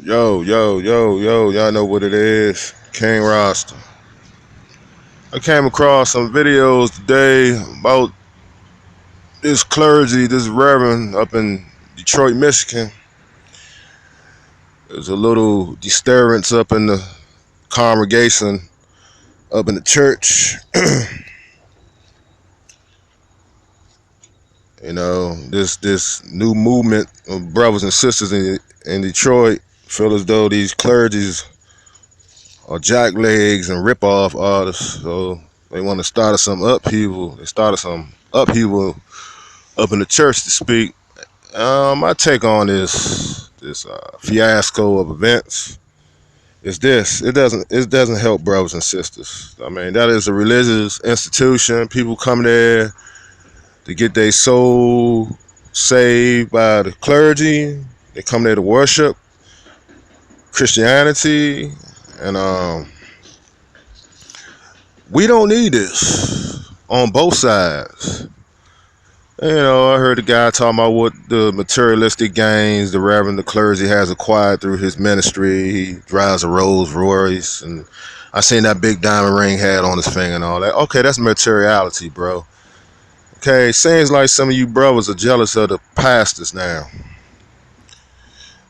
Yo, y'all know what it is. King Rasta. I came across some videos today about this clergy, this reverend up in Detroit, Michigan. There's a little disturbance up in the congregation, up in the church. This new movement of brothers and sisters in Detroit feel as though these clergies are jacklegs and rip-off artists. So they want to start some upheaval. They started some upheaval up in the church to speak. My take on this fiasco of events is this: it doesn't help brothers and sisters. I mean, that is a religious institution. People come there to get their soul saved by the clergy. They come there to worship Christianity, and we don't need this on both sides. I heard the guy talking about what the materialistic gains the Reverend the clergy has acquired through his ministry. He drives a Rolls Royce, and I seen that big diamond ring had on his finger and all that. Okay, that's materiality, bro. Okay, seems like some of you brothers are jealous of the pastors now,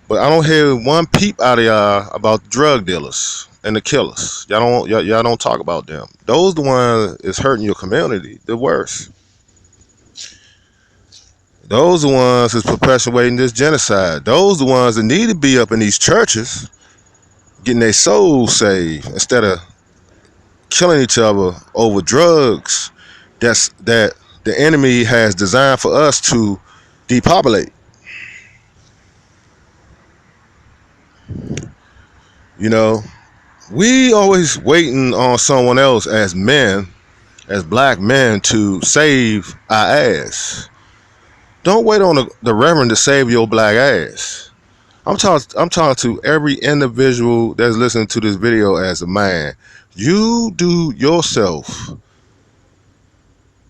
but I don't hear one peep out of y'all about the drug dealers and the killers. Y'all don't talk about them. Those the ones is hurting your community the worst. Those the ones that's perpetuating this genocide. Those the ones that need to be up in these churches getting their souls saved instead of killing each other over drugs that the enemy has designed for us to depopulate. You know, we always waiting on someone else as men, as black men, to save our ass. Don't wait on the reverend to save your black ass. I'm talking to every individual that's listening to this video as a man. You do yourself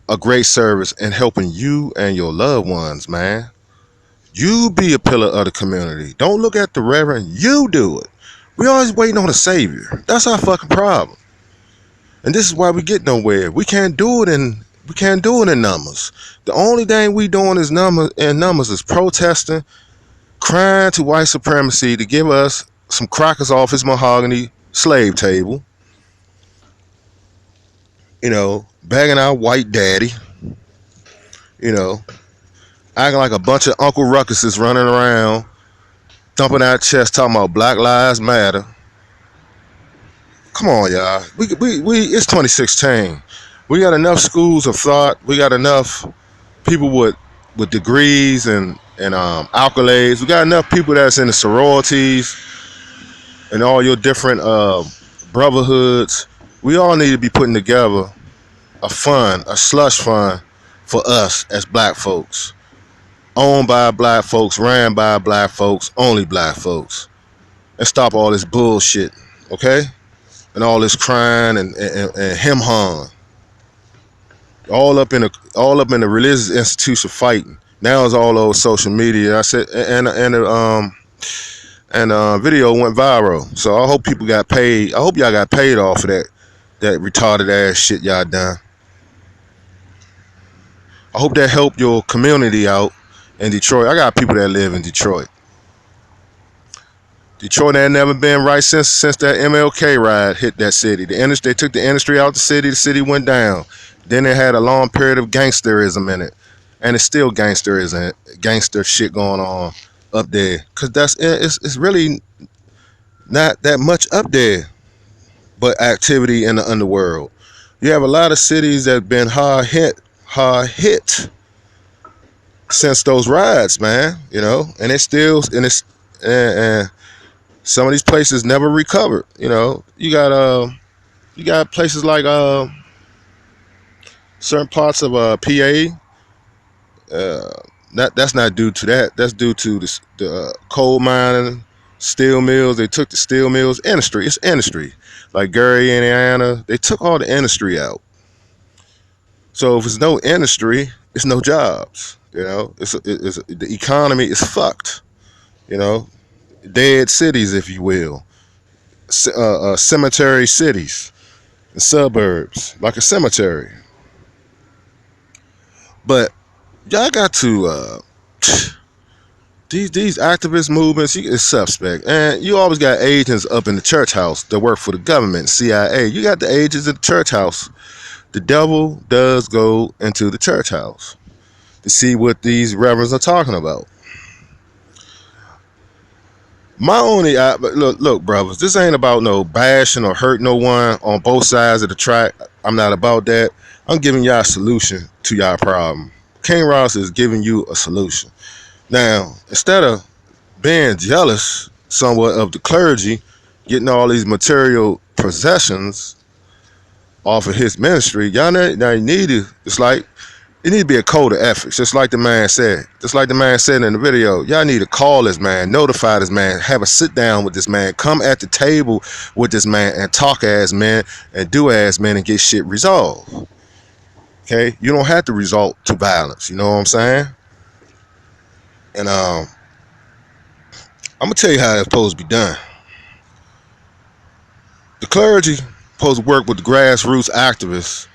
a great service in helping you and your loved ones, man. You be a pillar of the community. Don't look at the reverend. You do it. We always waiting on a savior. That's our fucking problem. And this is why we get nowhere. We can't do it in numbers. The only thing we doing is numbers is protesting, crying to white supremacy to give us some crackers off his mahogany slave table. Begging our white daddy. You know, acting like a bunch of Uncle Ruckuses running around, thumping our chest, talking about Black Lives Matter. Come on, y'all. It's 2016. We got enough schools of thought. We got enough people with degrees and accolades. We got enough people that's in the sororities and all your different brotherhoods. We all need to be putting together a slush fund for us as black folks, owned by black folks, ran by black folks, only black folks, and stop all this bullshit, okay? And all this crying and him hawing, all up in the religious institution fighting. Now it's all over social media. I said, and video went viral. So I hope people got paid. I hope y'all got paid off of that retarded ass shit y'all done. I hope that helped your community out in Detroit. I got people that live in Detroit. Detroit ain't never been right since that MLK ride hit that city. They took the industry out the city went down. Then it had a long period of gangsterism in it. And it's still gangster shit going on up there. Cause it's really not that much up there, but activity in the underworld. You have a lot of cities that have been hard hit since those rides, man. And and some of these places never recovered. You got places like certain parts of PA. That's not due to that. That's due to the coal mining, steel mills. They took the steel mills industry. It's industry. Like Gary, Indiana, they took all the industry out. So if there's no industry, it's no jobs. The economy is fucked. You know, dead cities, if you will, cemetery cities, and suburbs, like a cemetery. But y'all got to these activist movements is suspect, and you always got agents up in the church house that work for the government, CIA. You got the agents in the church house. The devil does go into the church house to see what these reverends are talking about. My only look, brothers, this ain't about no bashing or hurt no one on both sides of the track. I'm not about that. I'm giving y'all a solution to y'all problem. King Ross is giving you a solution. Now, instead of being jealous somewhat of the clergy getting all these material possessions off of his ministry, y'all now you need to, it's like, it need to be a code of ethics, just like the man said. Just like the man said in the video, y'all need to call this man, notify this man, have a sit down with this man, come at the table with this man and talk as men and do as men and get shit resolved. Okay? You don't have to resort to violence. You know what I'm saying? And I'm gonna tell you how it's supposed to be done. The clergy supposed to work with the grassroots activists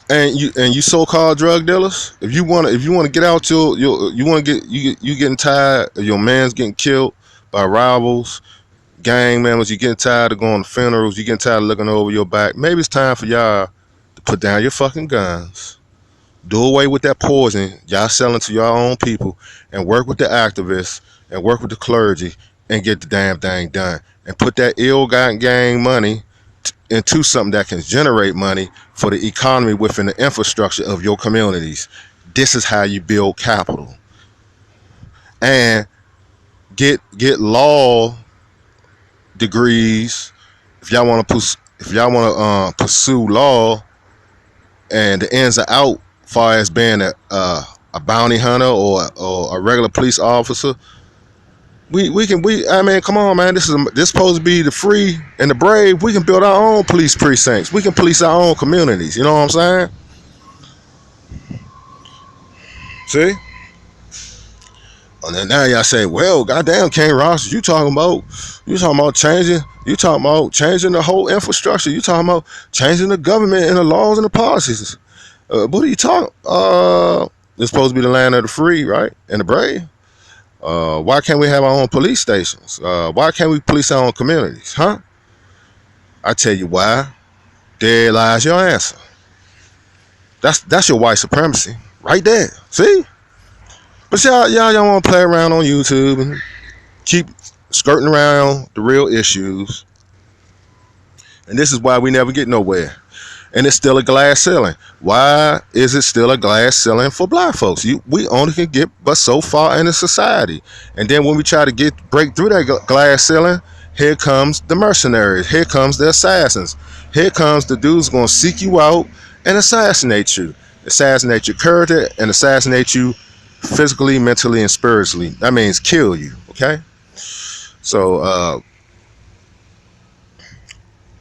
and you so-called drug dealers. If you wanna get out your you wanna get you getting tired of your man's getting killed by rivals, gang members, you getting tired of going to funerals, you getting tired of looking over your back. Maybe it's time for y'all to put down your fucking guns. Do away with that poison y'all selling to your own people and work with the activists and work with the clergy and get the damn thing done. And put that ill-gotten gang money into something that can generate money for the economy within the infrastructure of your communities. This is how you build capital. And get law degrees if y'all want to pursue law and the ins and out far as being a bounty hunter or a regular police officer. I mean, come on, man. This supposed to be the free and the brave. We can build our own police precincts. We can police our own communities. You know what I'm saying? See? And then now y'all say, well, goddamn, King Ross, you talking about changing the whole infrastructure. You talking about changing the government and the laws and the policies. What are you talking? It's supposed to be the land of the free, right? And the brave. Why can't we have our own police stations? Why can't we police our own communities? Huh? I tell you why. There lies your answer. That's your white supremacy right there. See? But y'all don't want to play around on YouTube and keep skirting around the real issues. And this is why we never get nowhere. And it's still a glass ceiling. Why is it still a glass ceiling for black folks? We only can get but so far in the society. And then when we try to break through that glass ceiling, here comes the mercenaries. Here comes the assassins. Here comes the dudes going to seek you out and assassinate you. Assassinate your character and assassinate you physically, mentally, and spiritually. That means kill you, okay? So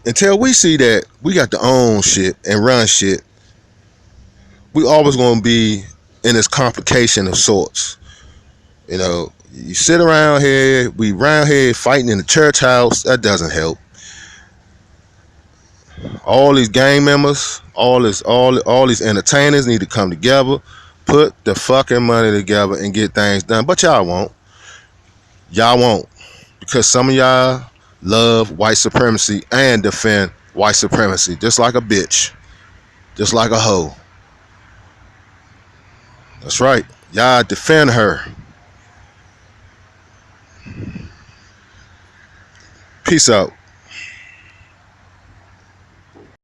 until we see that we got to own shit and run shit, we always gonna be in this complication of sorts. You know, you sit around here, we around here fighting in the church house, that doesn't help. All these gang members, all these entertainers need to come together, put the fucking money together and get things done. But y'all won't. Y'all won't. Because some of y'all love white supremacy and defend white supremacy. Just like a bitch. Just like a hoe. That's right. Y'all defend her. Peace out.